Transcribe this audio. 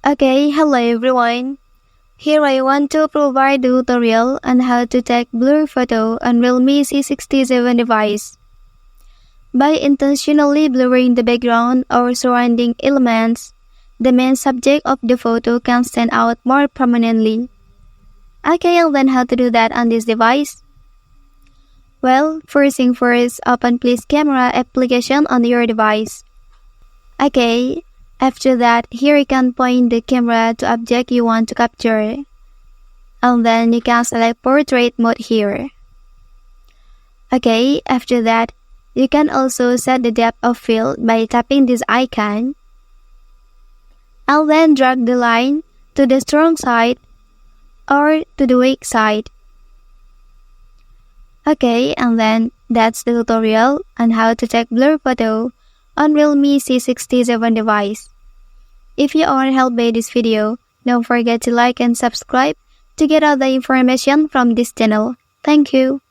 Okay, hello everyone. Here I want to provide a tutorial on how to take blur photo on Realme C67 device. By intentionally blurring the background or surrounding elements, the main subject of the photo can stand out more prominently. Okay, I'll learn how to do that on this device. Well, first thing first, open Please Camera application on your device. Okay, after that, here you can point the camera to object you want to capture. And then you can select portrait mode here. Okay, after that, you can also set the depth of field by tapping this icon. And then drag the line to the strong side or to the weak side. Okay, and then that's the tutorial on how to take blur photo on Realme C67 device. If you are helped by this video, don't forget to like and subscribe to get all the information from this channel. Thank you.